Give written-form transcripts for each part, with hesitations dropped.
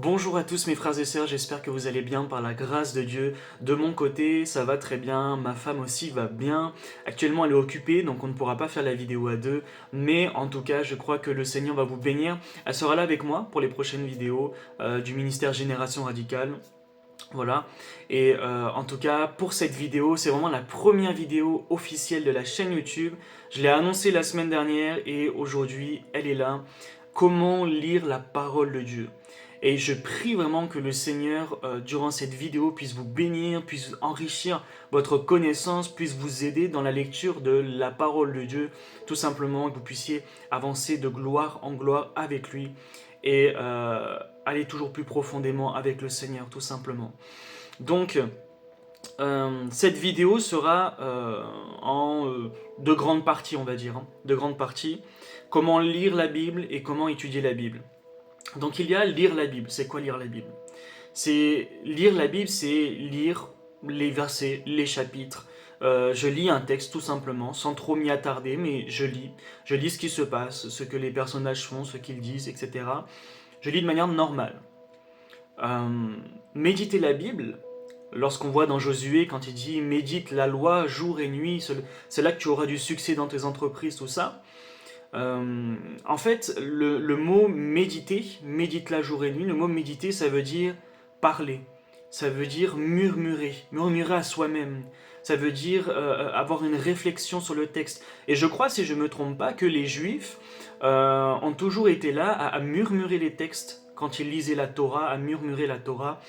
Bonjour à tous mes frères et sœurs, j'espère que vous allez bien par la grâce de Dieu. De mon côté, ça va très bien, ma femme aussi va bien. Actuellement, elle est occupée, donc on ne pourra pas faire la vidéo à deux. Mais en tout cas, je crois que le Seigneur va vous bénir. Elle sera là avec moi pour les prochaines vidéos du ministère Génération Radicale. Voilà. Et en tout cas, pour cette vidéo, c'est vraiment la première vidéo officielle de la chaîne YouTube. Je l'ai annoncée la semaine dernière et aujourd'hui, elle est là. Comment lire la parole de Dieu? Et je prie vraiment que le Seigneur, durant cette vidéo, puisse vous bénir, puisse enrichir votre connaissance, puisse vous aider dans la lecture de la parole de Dieu, tout simplement, que vous puissiez avancer de gloire en gloire avec lui et aller toujours plus profondément avec le Seigneur, tout simplement. Donc, cette vidéo sera en deux grandes parties, on va dire, hein, deux grandes parties. Comment lire la Bible et comment étudier la Bible. Donc il y a lire la Bible. C'est quoi lire la Bible? C'est lire la Bible, c'est lire les versets, les chapitres. Je lis un texte tout simplement, sans trop m'y attarder, mais je lis. Je lis ce qui se passe, ce que les personnages font, ce qu'ils disent, etc. Je lis de manière normale. Euh, Méditer la Bible, lorsqu'on voit dans Josué, quand il dit médite la loi jour et nuit, c'est là que tu auras du succès dans tes entreprises, tout ça. En fait, le mot méditer, médite la jour et nuit, le mot méditer, ça veut dire parler, ça veut dire murmurer, murmurer à soi-même, ça veut dire avoir une réflexion sur le texte. Et je crois, si je ne me trompe pas, que les Juifs ont toujours été là à murmurer les textes quand ils lisaient la Torah, à murmurer la Torah.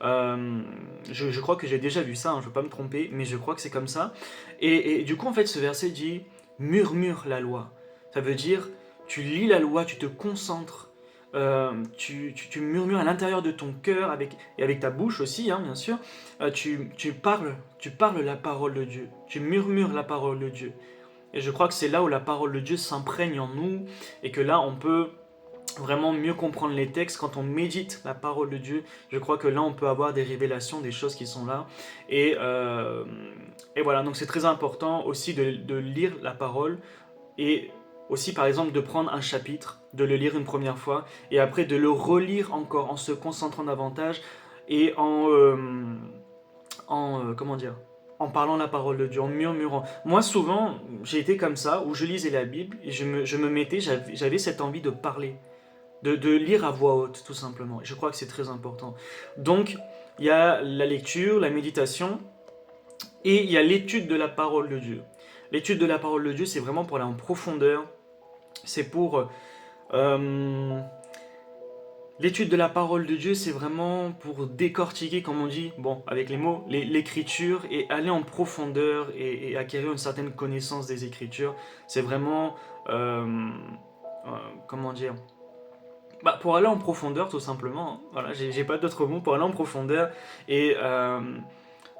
Je crois que j'ai déjà vu ça, hein, je ne veux pas me tromper, mais je crois que c'est comme ça. Et du coup, en fait, ce verset dit murmure la loi. Ça veut dire, tu lis la loi, tu te concentres, tu murmures à l'intérieur de ton cœur, et avec ta bouche aussi, hein, bien sûr, tu parles la parole de Dieu, tu murmures la parole de Dieu. Et je crois que c'est là où la parole de Dieu s'imprègne en nous, et que là, on peut vraiment mieux comprendre les textes quand on médite la parole de Dieu. Je crois que là, on peut avoir des révélations, des choses qui sont là. Et, euh, et voilà, donc c'est très important aussi de lire la parole et aussi, par exemple, de prendre un chapitre, de le lire une première fois, et après de le relire encore en se concentrant davantage et comment dire, en parlant la parole de Dieu, en murmurant. Moi, souvent, j'ai été comme ça, où je lisais la Bible, et je me mettais, j'avais cette envie de parler, de lire à voix haute, tout simplement. Et je crois que c'est très important. Donc, il y a la lecture, la méditation, et il y a l'étude de la parole de Dieu. L'étude de la parole de Dieu, c'est vraiment pour aller en profondeur. C'est pour... euh, L'étude de la parole de Dieu, c'est vraiment pour décortiquer, comme on dit, bon, avec les mots, l'écriture et aller en profondeur et acquérir une certaine connaissance des écritures. C'est vraiment... comment dire, bah, pour aller en profondeur, tout simplement. Hein. Voilà, j'ai pas d'autres mots pour aller en profondeur. Et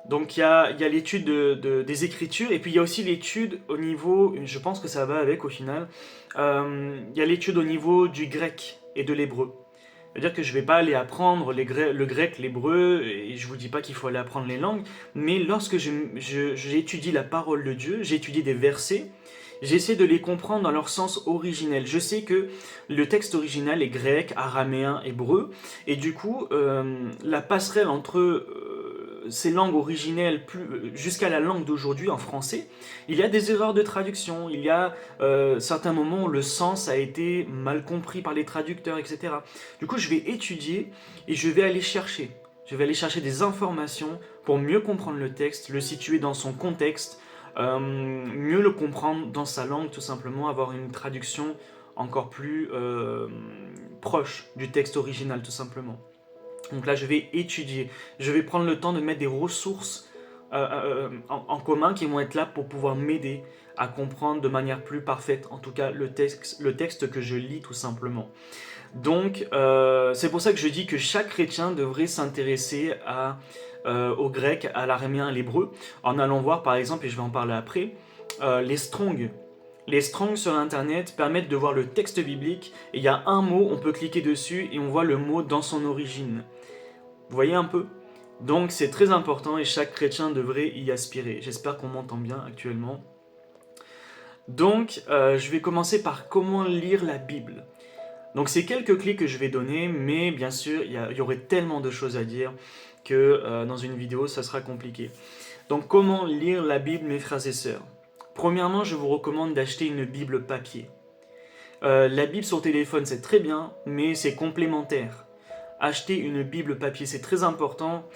donc il y a l'étude des écritures, et puis il y a aussi l'étude au niveau, je pense que ça va avec au final, il y a l'étude au niveau du grec et de l'hébreu. C'est-à-dire que je ne vais pas aller apprendre le grec, l'hébreu, et je ne vous dis pas qu'il faut aller apprendre les langues, mais lorsque j'étudie la parole de Dieu, j'étudie des versets, j'essaie de les comprendre dans leur sens originel. Je sais que le texte original est grec, araméen, hébreu, et du coup, la passerelle entre ces langues originelles jusqu'à la langue d'aujourd'hui en français, il y a des erreurs de traduction, il y a certains moments où le sens a été mal compris par les traducteurs, etc. Du coup, je vais étudier et je vais aller chercher. Je vais aller chercher des informations pour mieux comprendre le texte, le situer dans son contexte, mieux le comprendre dans sa langue, tout simplement, avoir une traduction encore plus proche du texte original, tout simplement. Donc là, je vais étudier, je vais prendre le temps de mettre des ressources en commun qui vont être là pour pouvoir m'aider à comprendre de manière plus parfaite, en tout cas, le texte que je lis, tout simplement. Donc, c'est pour ça que je dis que chaque chrétien devrait s'intéresser au grec, à l'araméen, à l'hébreu, en allant voir, par exemple, et je vais en parler après, les Strong. Les Strong sur Internet permettent de voir le texte biblique, et il y a un mot, on peut cliquer dessus, et on voit le mot dans son origine. Vous voyez un peu? Donc, c'est très important, et chaque chrétien devrait y aspirer. J'espère qu'on m'entend bien actuellement. Donc, je vais commencer par comment lire la Bible. Donc c'est quelques clés que je vais donner, mais bien sûr, il y aurait tellement de choses à dire que dans une vidéo, ça sera compliqué. Donc comment lire la Bible, mes frères et sœurs? Premièrement, je vous recommande d'acheter une Bible papier. La Bible sur téléphone, c'est très bien, mais c'est complémentaire. Acheter une Bible papier, c'est très important.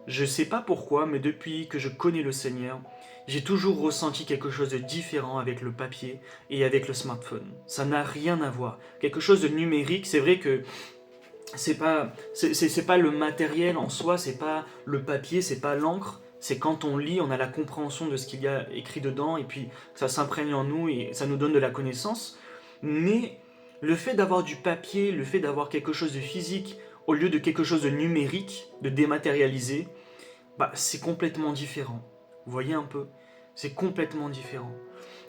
Je ne sais pas pourquoi, mais depuis que je connais le Seigneur, j'ai toujours ressenti quelque chose de différent avec le papier et avec le smartphone. Ça n'a rien à voir. Quelque chose de numérique, c'est vrai que c'est pas le matériel en soi, c'est pas le papier, c'est pas l'encre. C'est quand on lit, on a la compréhension de ce qu'il y a écrit dedans et puis ça s'imprègne en nous et ça nous donne de la connaissance. Mais le fait d'avoir du papier, le fait d'avoir quelque chose de physique au lieu de quelque chose de numérique, de dématérialisé, bah, c'est complètement différent. Vous voyez un peu? C'est complètement différent.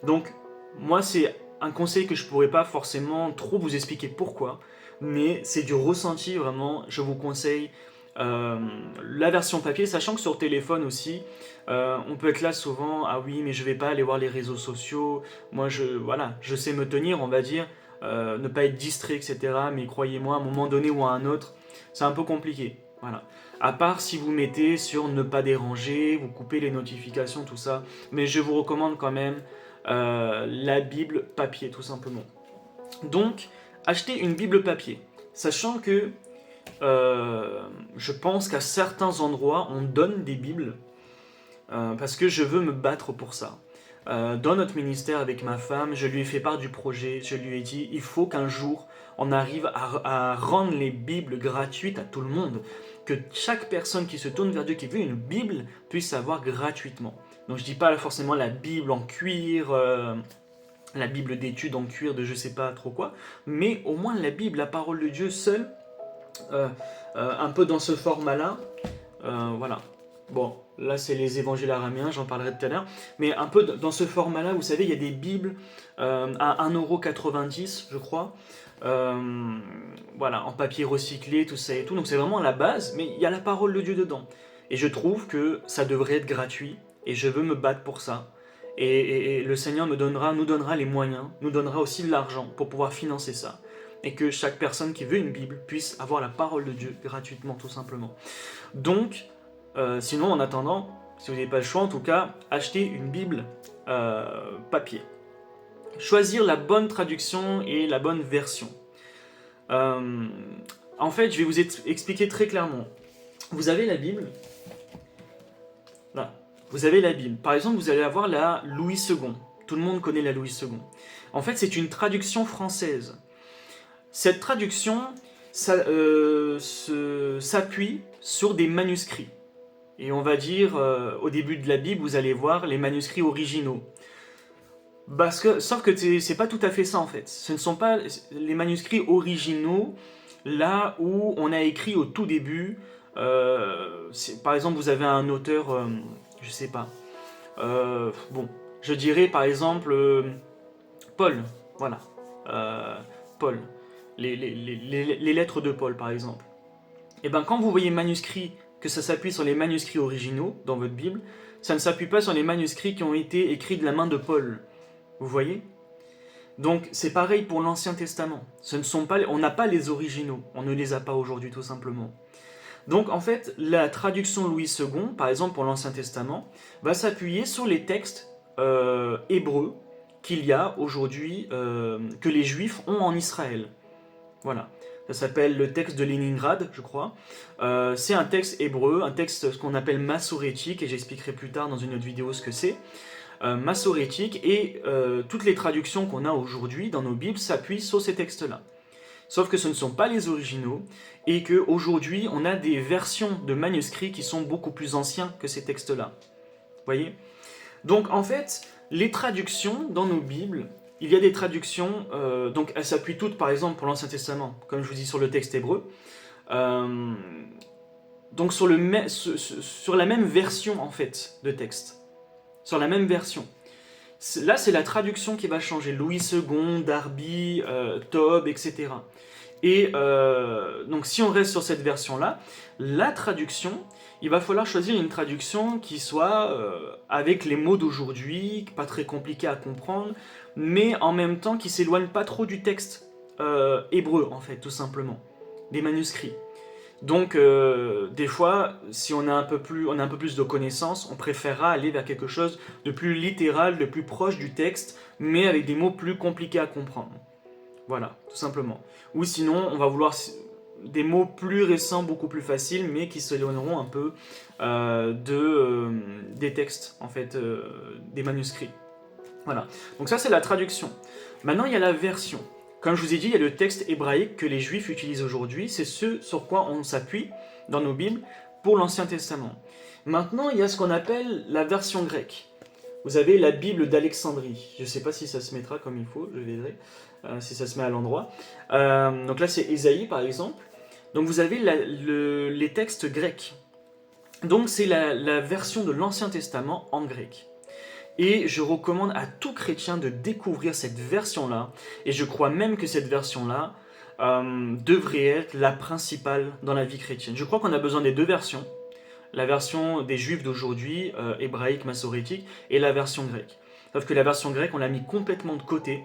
Donc, moi, c'est un conseil que je ne pourrais pas forcément trop vous expliquer pourquoi, mais c'est du ressenti vraiment. Je vous conseille la version papier, sachant que sur téléphone aussi, on peut être là souvent, ah oui, mais je vais pas aller voir les réseaux sociaux, moi voilà, je sais me tenir, on va dire, ne pas être distrait, etc. Mais croyez-moi, à un moment donné ou à un autre, c'est un peu compliqué. Voilà. À part si vous mettez sur ne pas déranger, vous coupez les notifications, tout ça. Mais je vous recommande quand même la Bible papier, tout simplement. Donc, achetez une Bible papier, sachant que je pense qu'à certains endroits, on donne des Bibles parce que je veux me battre pour ça. Dans notre ministère avec ma femme, je lui ai fait part du projet, je lui ai dit, il faut qu'un jour, on arrive à rendre les Bibles gratuites à tout le monde, que chaque personne qui se tourne vers Dieu, qui veut une Bible, puisse avoir gratuitement. Donc je ne dis pas forcément la Bible en cuir, la Bible d'études en cuir de je sais pas trop quoi, mais au moins la Bible, la parole de Dieu seule, un peu dans ce format-là, voilà. Bon, là c'est les évangiles araméens, j'en parlerai tout à l'heure, mais un peu dans ce format-là, vous savez, il y a des Bibles à 1,90 €, je crois, voilà, en papier recyclé, tout ça et tout, donc c'est vraiment la base, mais il y a la parole de Dieu dedans. Et je trouve que ça devrait être gratuit, et je veux me battre pour ça. Et le Seigneur nous donnera les moyens, nous donnera aussi de l'argent pour pouvoir financer ça. Et que chaque personne qui veut une Bible puisse avoir la parole de Dieu gratuitement, tout simplement. Donc, sinon, en attendant, si vous n'avez pas le choix, en tout cas, achetez une Bible papier. Choisir la bonne traduction et la bonne version. En fait, je vais vous expliquer très clairement. Vous avez la Bible. Là, vous avez la Bible. Par exemple, vous allez avoir la Louis II. Tout le monde connaît la Louis II. En fait, c'est une traduction française. Cette traduction s'appuie sur des manuscrits. Et on va dire, au début de la Bible, vous allez voir les manuscrits originaux. Sauf que c'est pas tout à fait ça en fait. Ce ne sont pas les manuscrits originaux, là où on a écrit au tout début. Par exemple, vous avez un auteur, je sais pas. Bon, je dirais par exemple Paul, voilà. Paul. Les lettres de Paul par exemple. Et bien quand vous voyez manuscrit, que ça s'appuie sur les manuscrits originaux dans votre Bible, ça ne s'appuie pas sur les manuscrits qui ont été écrits de la main de Paul. Vous voyez? Donc c'est pareil pour l'Ancien Testament. On n'a pas les originaux, on ne les a pas aujourd'hui tout simplement. Donc en fait, la traduction Louis II, par exemple pour l'Ancien Testament, va s'appuyer sur les textes hébreux qu'il y a aujourd'hui, que les Juifs ont en Israël. Voilà. Ça s'appelle le texte de Léningrad, je crois. C'est un texte hébreu, un texte ce qu'on appelle massorétique, et j'expliquerai plus tard dans une autre vidéo ce que c'est. Massorétique, et toutes les traductions qu'on a aujourd'hui dans nos Bibles s'appuient sur ces textes-là. Sauf que ce ne sont pas les originaux, et qu'aujourd'hui on a des versions de manuscrits qui sont beaucoup plus anciens que ces textes-là. Vous voyez? Donc en fait, les traductions dans nos Bibles, il y a des traductions, donc elles s'appuient toutes par exemple pour l'Ancien Testament, comme je vous dis sur le texte hébreu, donc sur la même version en fait de texte, sur la même version. Là c'est la traduction qui va changer, Louis II, Darby, Tob, etc. Et donc si on reste sur cette version-là, la traduction, il va falloir choisir une traduction qui soit avec les mots d'aujourd'hui, pas très compliquée à comprendre, mais en même temps qui s'éloigne pas trop du texte. hébreux, en fait, tout simplement. Des manuscrits. Donc, des fois, si on a un peu plus de connaissances, on préférera aller vers quelque chose de plus littéral, de plus proche du texte, mais avec des mots plus compliqués à comprendre. Voilà, tout simplement. Ou sinon, on va vouloir des mots plus récents, beaucoup plus faciles, mais qui s'éloigneront un peu des textes, en fait, des manuscrits. Voilà, donc ça c'est la traduction. Maintenant, il y a la version. Comme je vous ai dit, il y a le texte hébraïque que les Juifs utilisent aujourd'hui, c'est ce sur quoi on s'appuie dans nos Bibles pour l'Ancien Testament. Maintenant, il y a ce qu'on appelle la version grecque. Vous avez la Bible d'Alexandrie. Je ne sais pas si ça se mettra comme il faut, je verrai si ça se met à l'endroit. Donc là, c'est Ésaïe, par exemple. Donc vous avez les textes grecs. Donc c'est la version de l'Ancien Testament en grec. Et je recommande à tout chrétien de découvrir cette version-là. Et je crois même que cette version-là devrait être la principale dans la vie chrétienne. Je crois qu'on a besoin des deux versions. La version des Juifs d'aujourd'hui, hébraïque, massorétique, et la version grecque. Sauf que la version grecque, on l'a mis complètement de côté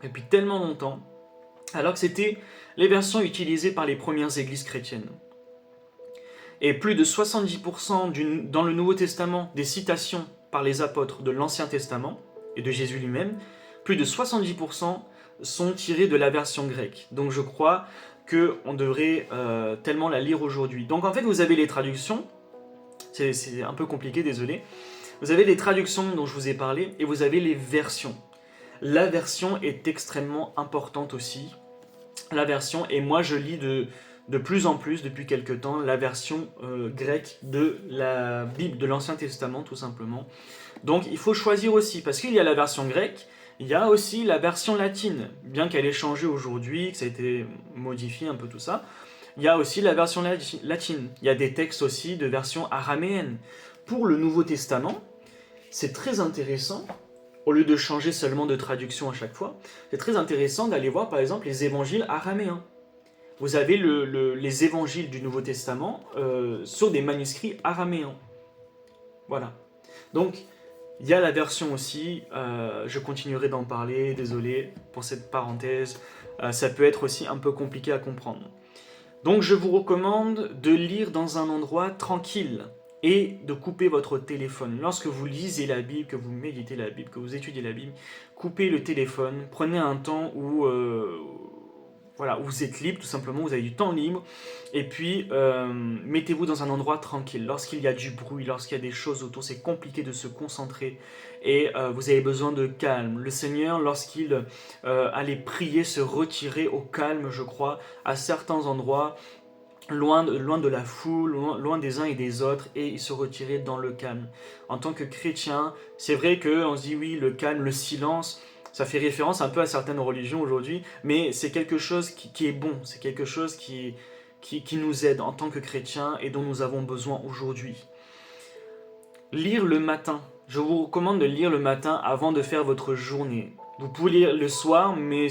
depuis tellement longtemps, alors que c'était les versions utilisées par les premières églises chrétiennes. Et plus de 70% dans le Nouveau Testament des citations par les apôtres de l'Ancien Testament et de Jésus lui-même, plus de 70% sont tirés de la version grecque. Donc je crois qu'on devrait tellement la lire aujourd'hui. Donc en fait, vous avez les traductions, c'est un peu compliqué, désolé. Vous avez les traductions dont je vous ai parlé et vous avez les versions. La version est extrêmement importante aussi. La version, et moi je lis de plus en plus depuis quelque temps la version grecque de la Bible, de l'Ancien Testament tout simplement. Donc il faut choisir aussi, parce qu'il y a la version grecque, il y a aussi la version latine, bien qu'elle ait changé aujourd'hui, que ça a été modifié un peu tout ça. Il y a aussi la version latine, il y a des textes aussi de version araméenne. Pour le Nouveau Testament, c'est très intéressant, au lieu de changer seulement de traduction à chaque fois, c'est très intéressant d'aller voir par exemple les évangiles araméens. Vous avez les évangiles du Nouveau Testament sur des manuscrits araméens. Voilà. Donc, il y a la version aussi, je continuerai d'en parler, désolé pour cette parenthèse, ça peut être aussi un peu compliqué à comprendre. Donc je vous recommande de lire dans un endroit tranquille et de couper votre téléphone. Lorsque vous lisez la Bible, que vous méditez la Bible, que vous étudiez la Bible, coupez le téléphone, prenez un temps où vous êtes libre, tout simplement, vous avez du temps libre, et puis mettez-vous dans un endroit tranquille. Lorsqu'il y a du bruit, lorsqu'il y a des choses autour, c'est compliqué de se concentrer, et vous avez besoin de calme. Le Seigneur, lorsqu'il allait prier, se retirait au calme, je crois, à certains endroits, loin de la foule, loin des uns et des autres, et il se retirait dans le calme. En tant que chrétien, c'est vrai qu'on se dit oui, le calme, le silence, ça fait référence un peu à certaines religions aujourd'hui, mais c'est quelque chose qui est bon, c'est quelque chose qui nous aide en tant que chrétiens et dont nous avons besoin aujourd'hui. Lire le matin. Je vous recommande de lire le matin avant de faire votre journée. Vous pouvez lire le soir, mais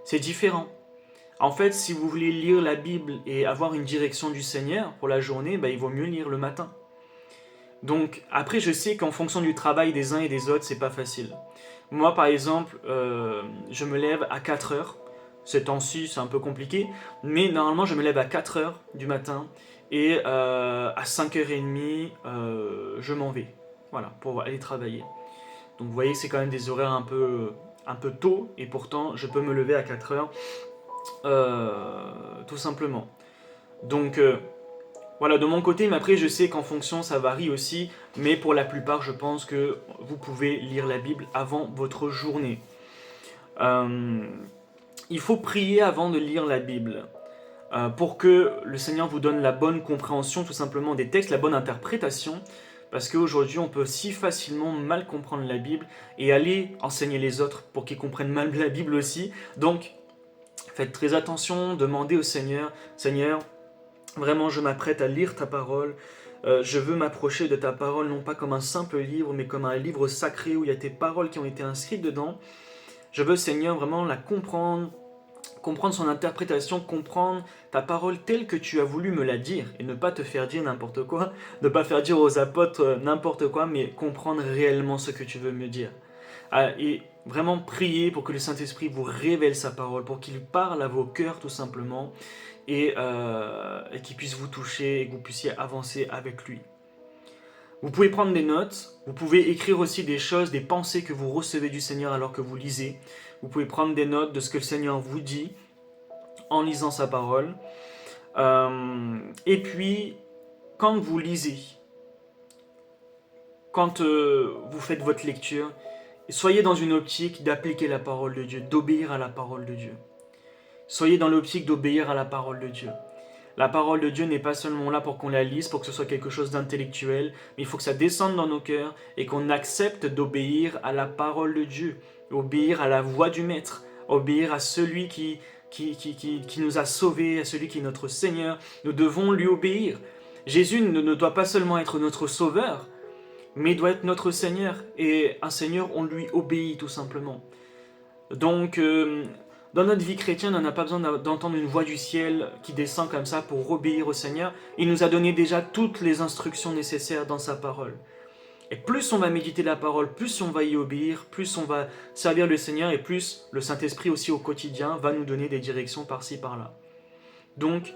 c'est différent. En fait, si vous voulez lire la Bible et avoir une direction du Seigneur pour la journée, il vaut mieux lire le matin. Donc, après, je sais qu'en fonction du travail des uns et des autres, c'est pas facile. Moi, par exemple, je me lève à 4 heures. Ces temps-ci, c'est un peu compliqué, mais normalement, je me lève à 4 heures du matin et à 5h30, je m'en vais. Voilà, pour aller travailler. Donc, vous voyez, c'est quand même des horaires un peu tôt, et pourtant, je peux me lever à 4 heures, tout simplement. Donc, voilà, de mon côté, mais après je sais qu'en fonction ça varie aussi, mais pour la plupart je pense que vous pouvez lire la Bible avant votre journée. Il faut prier avant de lire la Bible, pour que le Seigneur vous donne la bonne compréhension tout simplement des textes, la bonne interprétation, parce qu'aujourd'hui on peut si facilement mal comprendre la Bible et aller enseigner les autres pour qu'ils comprennent mal la Bible aussi. Donc faites très attention, demandez au Seigneur, Seigneur, vraiment, je m'apprête à lire ta parole. Je veux m'approcher de ta parole, non pas comme un simple livre, mais comme un livre sacré où il y a tes paroles qui ont été inscrites dedans. Je veux, Seigneur, vraiment la comprendre son interprétation, comprendre ta parole telle que tu as voulu me la dire, et ne pas te faire dire n'importe quoi, ne pas faire dire aux apôtres n'importe quoi, mais comprendre réellement ce que tu veux me dire. Et Vraiment priez pour que le Saint-Esprit vous révèle sa parole, pour qu'il parle à vos cœurs tout simplement, et qu'il puisse vous toucher et que vous puissiez avancer avec lui. Vous pouvez prendre des notes, vous pouvez écrire aussi des choses, des pensées que vous recevez du Seigneur alors que vous lisez. Vous pouvez prendre des notes de ce que le Seigneur vous dit en lisant sa parole. Et puis, quand vous lisez, quand vous faites votre lecture, soyez dans une optique d'appliquer la parole de Dieu, d'obéir à la parole de Dieu. Soyez dans l'optique d'obéir à la parole de Dieu. La parole de Dieu n'est pas seulement là pour qu'on la lise, pour que ce soit quelque chose d'intellectuel, mais il faut que ça descende dans nos cœurs et qu'on accepte d'obéir à la parole de Dieu, obéir à la voix du Maître, obéir à celui qui nous a sauvés, à celui qui est notre Seigneur. Nous devons lui obéir. Jésus ne doit pas seulement être notre Sauveur, mais il doit être notre Seigneur. Et un Seigneur, on lui obéit tout simplement. Donc, dans notre vie chrétienne, on n'a pas besoin d'entendre une voix du ciel qui descend comme ça pour obéir au Seigneur. Il nous a donné déjà toutes les instructions nécessaires dans sa parole. Et plus on va méditer la parole, plus on va y obéir, plus on va servir le Seigneur, et plus le Saint-Esprit aussi au quotidien va nous donner des directions par-ci, par-là. Donc,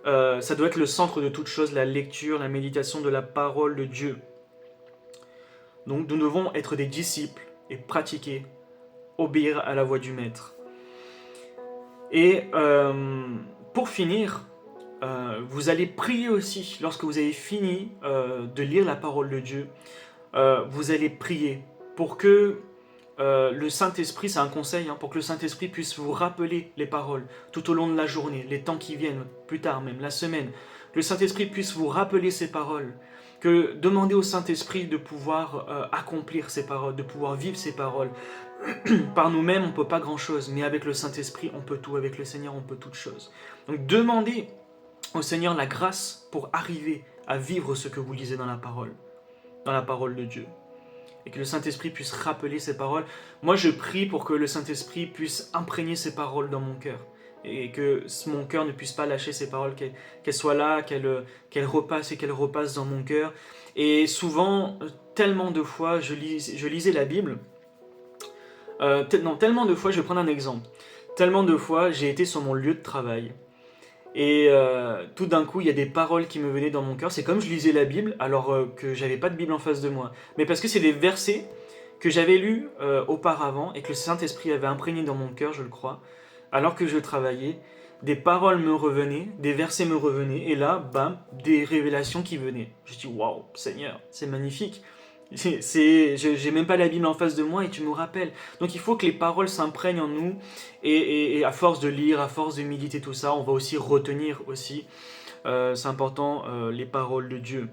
ça doit être le centre de toute chose, la lecture, la méditation de la parole de Dieu. Donc nous devons être des disciples et pratiquer, obéir à la voix du Maître. Et pour finir, vous allez prier aussi, lorsque vous avez fini de lire la parole de Dieu, vous allez prier pour que le Saint-Esprit, c'est un conseil, pour que le Saint-Esprit puisse vous rappeler les paroles tout au long de la journée, les temps qui viennent, plus tard même, la semaine, que le Saint-Esprit puisse vous rappeler ces paroles, que demander au Saint-Esprit de pouvoir accomplir ces paroles, de pouvoir vivre ces paroles. Par nous-mêmes, on ne peut pas grand-chose, mais avec le Saint-Esprit, on peut tout. Avec le Seigneur, on peut toutes choses. Donc demandez au Seigneur la grâce pour arriver à vivre ce que vous lisez dans la parole de Dieu. Et que le Saint-Esprit puisse rappeler ces paroles. Moi, je prie pour que le Saint-Esprit puisse imprégner ces paroles dans mon cœur. Et que mon cœur ne puisse pas lâcher ces paroles, qu'elles soient là, qu'elles repassent et qu'elles repassent dans mon cœur. Et souvent, tellement de fois, je lisais la Bible. Tellement de fois, je vais prendre un exemple. Tellement de fois, j'ai été sur mon lieu de travail. Et tout d'un coup, il y a des paroles qui me venaient dans mon cœur. C'est comme je lisais la Bible, alors que j'avais pas de Bible en face de moi. Mais parce que c'est des versets que j'avais lus auparavant et que le Saint-Esprit avait imprégné dans mon cœur, je le crois, alors que je travaillais. Des paroles me revenaient, des versets me revenaient, et là, bam, des révélations qui venaient. Je dis, waouh, Seigneur, c'est magnifique. J'ai même pas la Bible en face de moi et tu me rappelles. Donc il faut que les paroles s'imprègnent en nous, et à force de lire, à force de méditer tout ça, on va aussi retenir aussi. C'est important, les paroles de Dieu.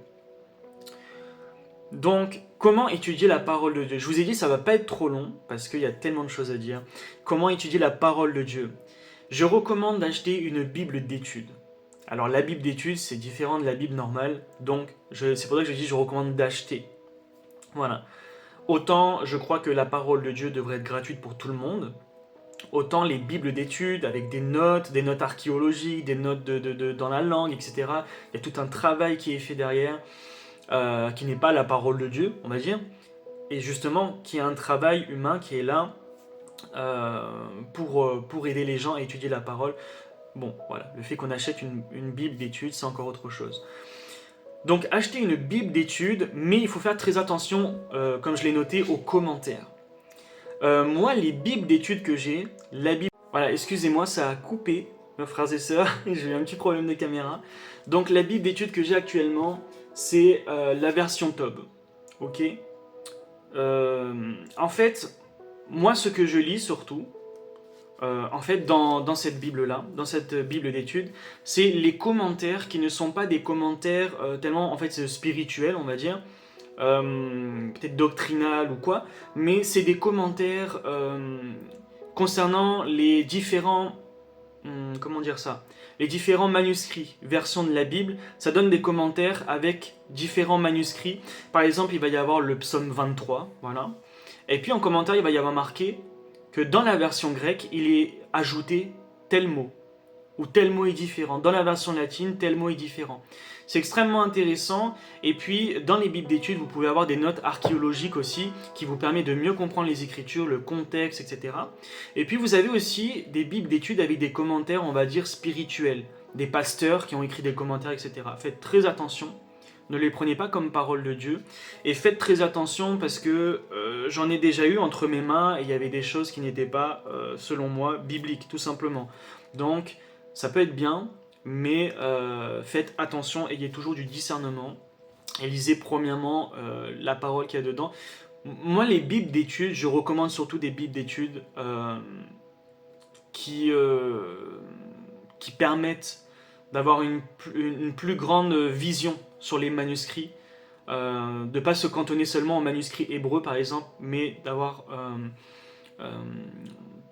Donc, comment étudier la parole de Dieu? Je vous ai dit, ça va pas être trop long, parce qu'il y a tellement de choses à dire. Comment étudier la parole de Dieu? Je recommande d'acheter une Bible d'études. Alors la Bible d'études, c'est différent de la Bible normale, donc c'est pour ça que je dis je recommande d'acheter. Voilà. Autant je crois que la parole de Dieu devrait être gratuite pour tout le monde, autant les Bibles d'études avec des notes archéologiques, des notes dans la langue, etc. Il y a tout un travail qui est fait derrière, qui n'est pas la parole de Dieu, on va dire, et justement qui est un travail humain qui est là pour aider les gens à étudier la parole. Bon, voilà, le fait qu'on achète une Bible d'études, c'est encore autre chose. Donc, acheter une Bible d'études, mais il faut faire très attention, comme je l'ai noté, aux commentaires. Moi, les Bibles d'études que j'ai, la Bible... Voilà, excusez-moi, ça a coupé, mes frères et sœurs, j'ai eu un petit problème de caméra. Donc, la Bible d'études que j'ai actuellement, c'est la version Tob. Ok. En fait, moi, ce que je lis surtout, en fait, dans cette Bible-là, dans cette Bible d'études, c'est les commentaires qui ne sont pas des commentaires tellement, en fait, spirituels, on va dire, peut-être doctrinal ou quoi, mais c'est des commentaires concernant les différents, comment dire ça, les différents manuscrits, versions de la Bible. Ça donne des commentaires avec différents manuscrits. Par exemple, il va y avoir le psaume 23, voilà. Et puis en commentaire, il va y avoir marqué que dans la version grecque, il est ajouté tel mot. ou tel mot est différent. Dans la version latine, tel mot est différent. C'est extrêmement intéressant. Et puis, dans les bibles d'études, vous pouvez avoir des notes archéologiques aussi, qui vous permettent de mieux comprendre les Écritures, le contexte, etc. Et puis, vous avez aussi des bibles d'études avec des commentaires, on va dire, spirituels. Des pasteurs qui ont écrit des commentaires, etc. Faites très attention. Ne les prenez pas comme parole de Dieu. Et faites très attention parce que j'en ai déjà eu entre mes mains et il y avait des choses qui n'étaient pas, selon moi, bibliques, tout simplement. Donc, ça peut être bien, mais faites attention, ayez toujours du discernement. Et lisez premièrement la parole qu'il y a dedans. Moi, les bibles d'études, je recommande surtout des bibles d'études qui permettent d'avoir une plus grande vision sur les manuscrits, de ne pas se cantonner seulement aux manuscrits hébreux par exemple, mais d'avoir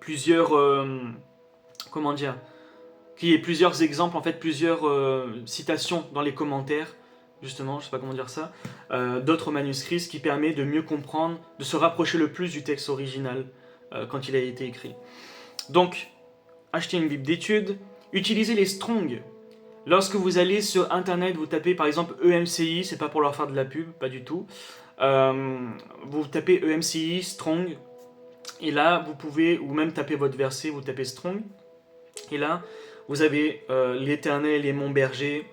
plusieurs, comment dire, qu'il y ait plusieurs exemples, en fait plusieurs citations dans les commentaires, justement, je sais pas comment dire ça, d'autres manuscrits, ce qui permet de mieux comprendre, de se rapprocher le plus du texte original quand il a été écrit. Donc, achetez une bible d'études, utilisez les Strong. Lorsque vous allez sur internet, vous tapez par exemple EMCI, c'est pas pour leur faire de la pub, pas du tout. Vous tapez EMCI, Strong, et là vous pouvez, ou même taper votre verset, vous tapez Strong, et là vous avez l'Éternel est mon berger,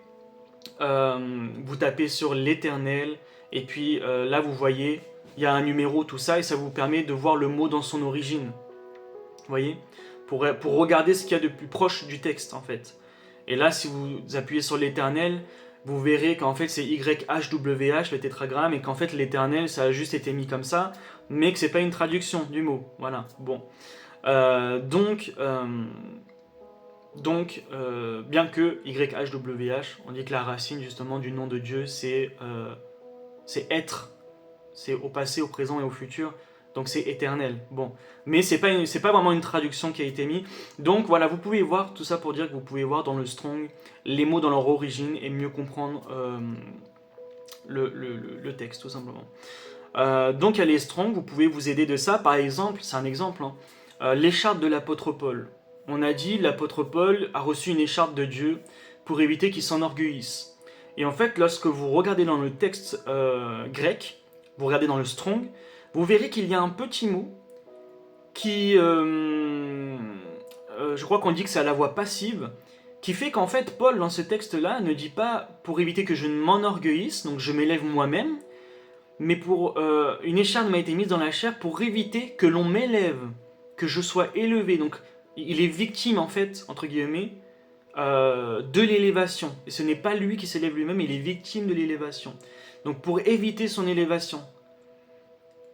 vous tapez sur l'Éternel, et puis là vous voyez, il y a un numéro, tout ça, et ça vous permet de voir le mot dans son origine. Vous voyez, pour regarder ce qu'il y a de plus proche du texte en fait. Et là, si vous appuyez sur l'Éternel, vous verrez qu'en fait c'est YHWH, le tétragramme, et qu'en fait l'Éternel, ça a juste été mis comme ça, mais que c'est pas une traduction du mot. Voilà, bon. Donc, bien que YHWH, on dit que la racine justement du nom de Dieu, c'est être. C'est au passé, au présent et au futur. Donc c'est éternel. Bon, mais c'est pas vraiment une traduction qui a été mise. Donc voilà, vous pouvez voir tout ça pour dire que vous pouvez voir dans le Strong les mots dans leur origine et mieux comprendre le texte tout simplement. Donc il y a les Strong, vous pouvez vous aider de ça. Par exemple, c'est un exemple, hein, l'écharpe de l'apôtre Paul. On a dit l'apôtre Paul a reçu une écharpe de Dieu pour éviter qu'il s'enorgueillisse. Et en fait, lorsque vous regardez dans le texte grec, vous regardez dans le Strong, vous verrez qu'il y a un petit mot qui, je crois qu'on dit que c'est à la voix passive, qui fait qu'en fait Paul dans ce texte-là ne dit pas pour éviter que je ne m'enorgueillisse, donc je m'élève moi-même, mais pour une écharpe m'a été mise dans la chair pour éviter que l'on m'élève, que je sois élevé. Donc il est victime en fait, entre guillemets, de l'élévation. Et ce n'est pas lui qui s'élève lui-même, il est victime de l'élévation. Donc pour éviter son élévation,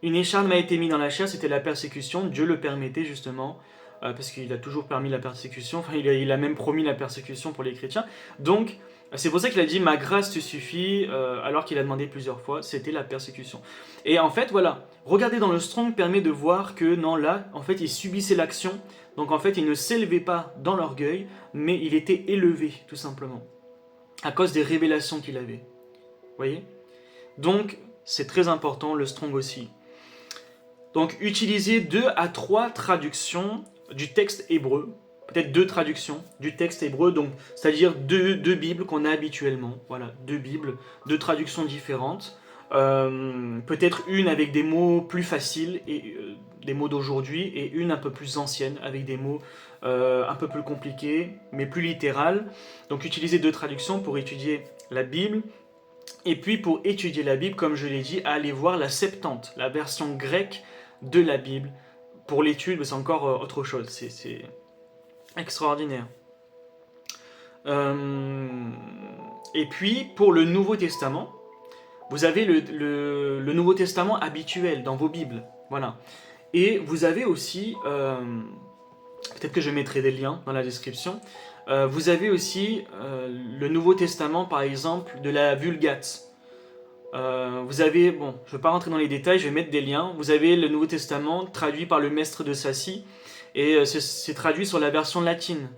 une écharpe m'a été mise dans la chair, c'était la persécution, Dieu le permettait justement, parce qu'il a toujours permis la persécution, enfin il a même promis la persécution pour les chrétiens. Donc c'est pour ça qu'il a dit ma grâce te suffit, alors qu'il a demandé plusieurs fois, c'était la persécution. Et en fait voilà, regarder dans le Strong permet de voir que non là, en fait il subissait l'action, donc en fait il ne s'élevait pas dans l'orgueil, mais il était élevé tout simplement, à cause des révélations qu'il avait. Vous voyez ? Donc c'est très important, le Strong aussi. Donc utilisez 2 à 3 traductions du texte hébreu, peut-être 2 traductions du texte hébreu, donc c'est-à-dire deux Bibles qu'on a habituellement. Voilà, 2 Bibles, 2 traductions différentes. Peut-être une avec des mots plus faciles, et des mots d'aujourd'hui, et une un peu plus ancienne, avec des mots un peu plus compliqués, mais plus littérales. Donc utilisez 2 traductions pour étudier la Bible. Et puis pour étudier la Bible, comme je l'ai dit, allez voir la Septante, la version grecque de la Bible. Pour l'étude, c'est encore autre chose, c'est extraordinaire. Et puis pour le Nouveau Testament, vous avez le Nouveau Testament habituel dans vos Bibles. Voilà. Et vous avez aussi, peut-être que je mettrai des liens dans la description, vous avez aussi le Nouveau Testament, par exemple, de la Vulgate. Vous avez, bon, je ne vais pas rentrer dans les détails, je vais mettre des liens. Vous avez le Nouveau Testament traduit par le Maistre de Sacy, et c'est traduit sur la version latine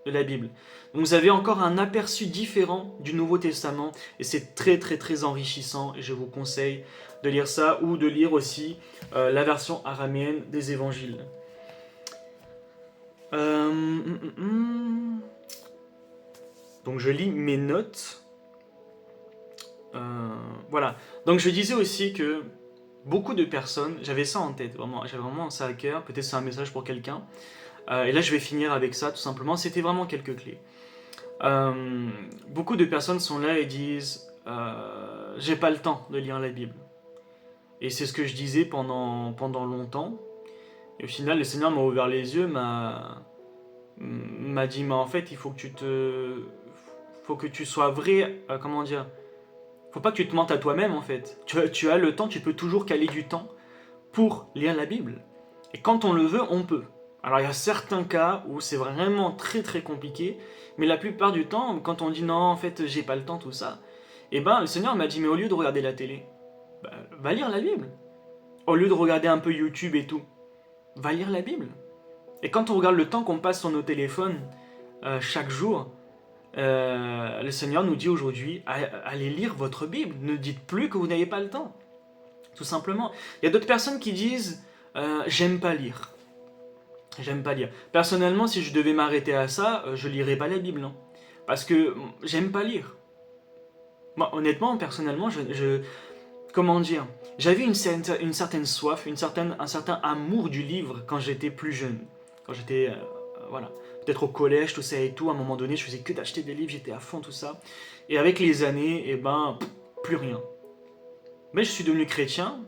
de la Bible. Donc vous avez encore un aperçu différent du Nouveau Testament, et c'est très très très enrichissant, et je vous conseille de lire ça, ou de lire aussi la version araméenne des évangiles. Donc je lis mes notes. Voilà. Donc je disais aussi que beaucoup de personnes, j'avais ça en tête, vraiment, j'avais vraiment ça à cœur, peut-être c'est un message pour quelqu'un. Et là je vais finir avec ça tout simplement, c'était vraiment quelques clés. Beaucoup de personnes sont là et disent j'ai pas le temps de lire la Bible. Et c'est ce que je disais pendant longtemps. Et au final, le Seigneur m'a ouvert les yeux, m'a dit, mais en fait, il faut que tu sois vrai, comment dire, faut pas que tu te mentes à toi-même en fait. Tu as le temps, tu peux toujours caler du temps pour lire la Bible. Et quand on le veut, on peut. Alors il y a certains cas où c'est vraiment très très compliqué, mais la plupart du temps, quand on dit non, en fait, j'ai pas le temps, tout ça, et ben le Seigneur m'a dit, mais au lieu de regarder la télé, bah, va lire la Bible. Au lieu de regarder un peu YouTube et tout, va lire la Bible. Et quand on regarde le temps qu'on passe sur nos téléphones chaque jour, le Seigneur nous dit aujourd'hui, allez lire votre Bible, ne dites plus que vous n'avez pas le temps. Tout simplement. Il y a d'autres personnes qui disent, j'aime pas lire. J'aime pas lire. Personnellement, si je devais m'arrêter à ça, je lirais pas la Bible. Non. Parce que j'aime pas lire. Moi, honnêtement, personnellement, comment dire, j'avais une certaine soif, un certain amour du livre quand j'étais plus jeune. Quand j'étais, voilà, peut-être au collège, tout ça et tout, à un moment donné, je faisais que d'acheter des livres, j'étais à fond, tout ça. Et avec les années, eh ben, plus rien. Mais je suis devenu chrétien,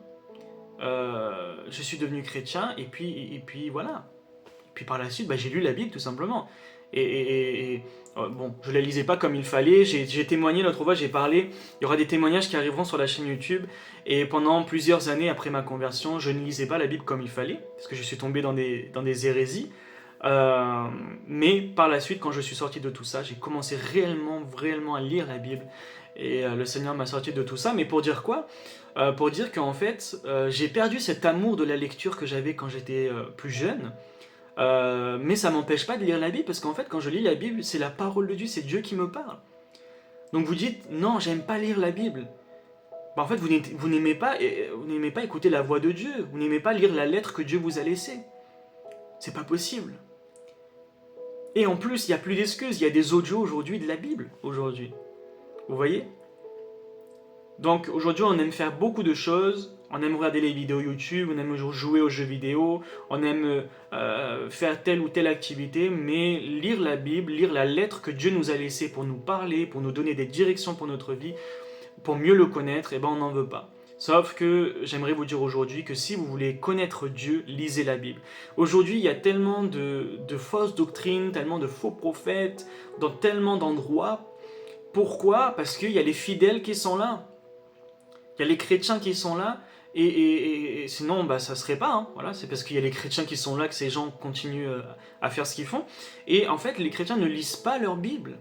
et puis voilà. Et puis par la suite, bah, j'ai lu la Bible, tout simplement. Bon, je la lisais pas comme il fallait. J'ai témoigné l'autre fois, j'ai parlé. Il y aura des témoignages qui arriveront sur la chaîne YouTube. Et pendant plusieurs années après ma conversion, je ne lisais pas la Bible comme il fallait, parce que je suis tombé dans des hérésies. Mais par la suite, quand je suis sorti de tout ça, j'ai commencé réellement à lire la Bible. Et le Seigneur m'a sorti de tout ça. Mais pour dire quoi? Pour dire qu'en fait, j'ai perdu cet amour de la lecture que j'avais quand j'étais plus jeune. Mais ça m'empêche pas de lire la Bible, parce qu'en fait, quand je lis la Bible, c'est la parole de Dieu, c'est Dieu qui me parle. Donc vous dites, non, j'aime pas lire la Bible. Bah, en fait, vous n'aimez pas écouter la voix de Dieu, vous n'aimez pas lire la lettre que Dieu vous a laissée. C'est pas possible. Et en plus, il n'y a plus d'excuses, il y a des audios aujourd'hui de la Bible, aujourd'hui. Vous voyez? Donc aujourd'hui, on aime faire beaucoup de choses. On aime regarder les vidéos YouTube, on aime jouer aux jeux vidéo, on aime faire telle ou telle activité, mais lire la Bible, lire la lettre que Dieu nous a laissée pour nous parler, pour nous donner des directions pour notre vie, pour mieux le connaître, eh ben on n'en veut pas. Sauf que j'aimerais vous dire aujourd'hui que si vous voulez connaître Dieu, lisez la Bible. Aujourd'hui, il y a tellement de fausses doctrines, tellement de faux prophètes, dans tellement d'endroits. Pourquoi? Parce qu'il y a les fidèles qui sont là. Il y a les chrétiens qui sont là, et sinon, bah, ça ne serait pas. Hein. Voilà, c'est parce qu'il y a les chrétiens qui sont là que ces gens continuent à faire ce qu'ils font. Et en fait, les chrétiens ne lisent pas leur Bible.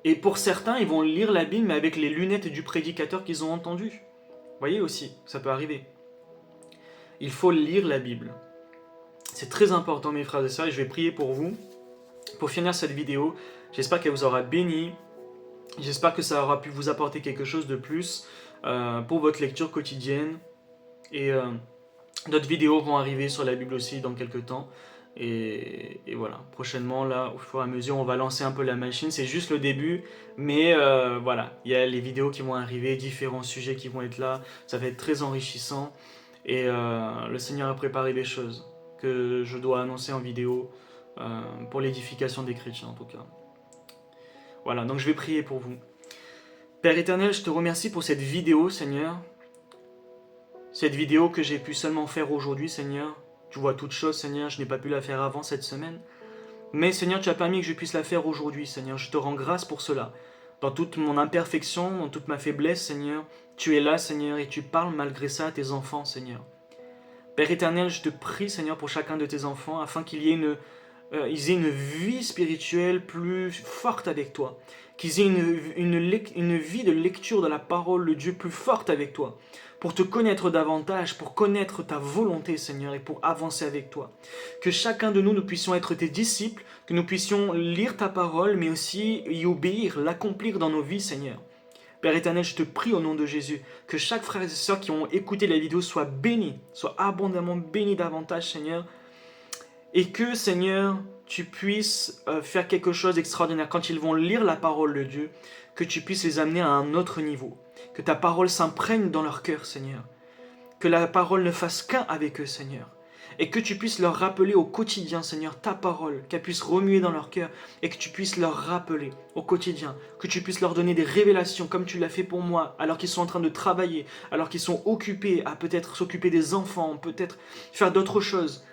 Et pour certains, ils vont lire la Bible, mais avec les lunettes du prédicateur qu'ils ont entendu. Vous voyez aussi, ça peut arriver. Il faut lire la Bible. C'est très important, mes frères et sœurs, et je vais prier pour vous. Pour finir cette vidéo, j'espère qu'elle vous aura béni. J'espère que ça aura pu vous apporter quelque chose de plus pour votre lecture quotidienne. Et d'autres vidéos vont arriver sur la Bible aussi dans quelques temps. Et voilà, prochainement, là, au fur et à mesure, on va lancer un peu la machine. C'est juste le début, mais voilà, il y a les vidéos qui vont arriver, différents sujets qui vont être là. Ça va être très enrichissant. Et le Seigneur a préparé des choses que je dois annoncer en vidéo pour l'édification des chrétiens, en tout cas. Voilà, donc je vais prier pour vous. Père éternel, je te remercie pour cette vidéo, Seigneur. Cette vidéo que j'ai pu seulement faire aujourd'hui, Seigneur. Tu vois toutes choses, Seigneur, je n'ai pas pu la faire avant cette semaine. Mais Seigneur, tu as permis que je puisse la faire aujourd'hui, Seigneur. Je te rends grâce pour cela. Dans toute mon imperfection, dans toute ma faiblesse, Seigneur, tu es là, Seigneur, et tu parles malgré ça à tes enfants, Seigneur. Père éternel, je te prie, Seigneur, pour chacun de tes enfants, afin qu'ils aient une vie spirituelle plus forte avec toi. Qu'ils aient une vie de lecture de la parole de Dieu plus forte avec toi. Pour te connaître davantage, pour connaître ta volonté, Seigneur, et pour avancer avec toi. Que chacun de nous puissions être tes disciples, que nous puissions lire ta parole, mais aussi y obéir, l'accomplir dans nos vies, Seigneur. Père éternel, je te prie au nom de Jésus, que chaque frère et sœur qui ont écouté la vidéo soit béni, soit abondamment béni davantage, Seigneur, et que, Seigneur, tu puisses faire quelque chose d'extraordinaire. Quand ils vont lire la parole de Dieu, que tu puisses les amener à un autre niveau. Que ta parole s'imprègne dans leur cœur, Seigneur. Que la parole ne fasse qu'un avec eux, Seigneur. Et que tu puisses leur rappeler au quotidien, Seigneur, ta parole, qu'elle puisse remuer dans leur cœur et que tu puisses leur rappeler au quotidien, que tu puisses leur donner des révélations comme tu l'as fait pour moi, alors qu'ils sont en train de travailler, alors qu'ils sont occupés à peut-être s'occuper des enfants, peut-être faire d'autres choses.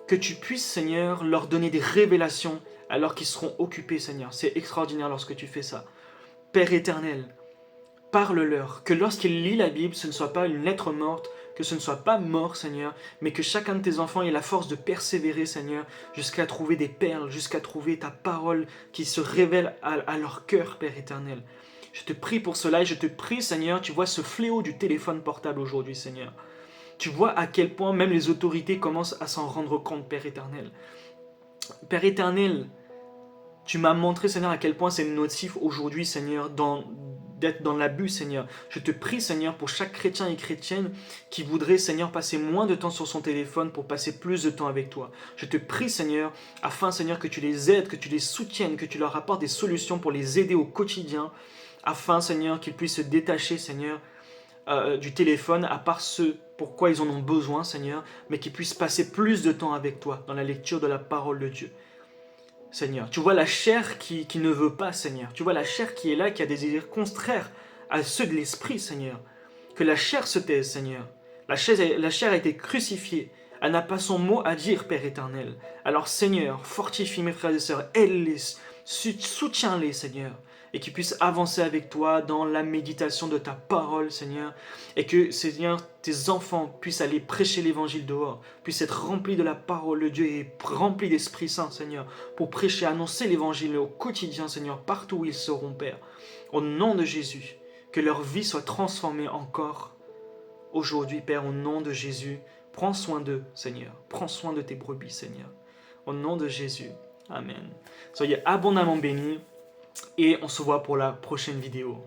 Que tu puisses, Seigneur, leur donner des révélations alors qu'ils seront occupés, Seigneur. C'est extraordinaire lorsque tu fais ça. Père éternel, parle-leur, que lorsqu'ils lisent la Bible, ce ne soit pas une lettre morte, que ce ne soit pas mort, Seigneur, mais que chacun de tes enfants ait la force de persévérer, Seigneur, jusqu'à trouver des perles, jusqu'à trouver ta parole qui se révèle à leur cœur, Père éternel. Je te prie pour cela et je te prie, Seigneur, tu vois ce fléau du téléphone portable aujourd'hui, Seigneur. Tu vois à quel point même les autorités commencent à s'en rendre compte, Père éternel. Père éternel, tu m'as montré, Seigneur, à quel point c'est nocif aujourd'hui, Seigneur, d'être dans l'abus, Seigneur. Je te prie, Seigneur, pour chaque chrétien et chrétienne qui voudrait, Seigneur, passer moins de temps sur son téléphone pour passer plus de temps avec toi. Je te prie, Seigneur, afin, Seigneur, que tu les aides, que tu les soutiennes, que tu leur apportes des solutions pour les aider au quotidien, afin, Seigneur, qu'ils puissent se détacher, Seigneur, du téléphone, à part ce pourquoi ils en ont besoin, Seigneur, mais qu'ils puissent passer plus de temps avec toi dans la lecture de la parole de Dieu. Seigneur, tu vois la chair qui ne veut pas, Seigneur. Tu vois la chair qui est là, qui a des désirs contraires à ceux de l'esprit, Seigneur. Que la chair se taise, Seigneur. La chair a été crucifiée. Elle n'a pas son mot à dire, Père éternel. Alors, Seigneur, fortifie mes frères et sœurs, aide-les, soutiens-les, Seigneur, et qu'ils puissent avancer avec toi dans la méditation de ta parole, Seigneur, et que, Seigneur, tes enfants puissent aller prêcher l'évangile dehors, puissent être remplis de la parole de Dieu et remplis d'Esprit Saint, Seigneur, pour prêcher, annoncer l'évangile au quotidien, Seigneur, partout où ils seront, Père. Au nom de Jésus, que leur vie soit transformée encore aujourd'hui, Père, au nom de Jésus. Prends soin d'eux, Seigneur. Prends soin de tes brebis, Seigneur. Au nom de Jésus. Amen. Soyez abondamment bénis et on se voit pour la prochaine vidéo.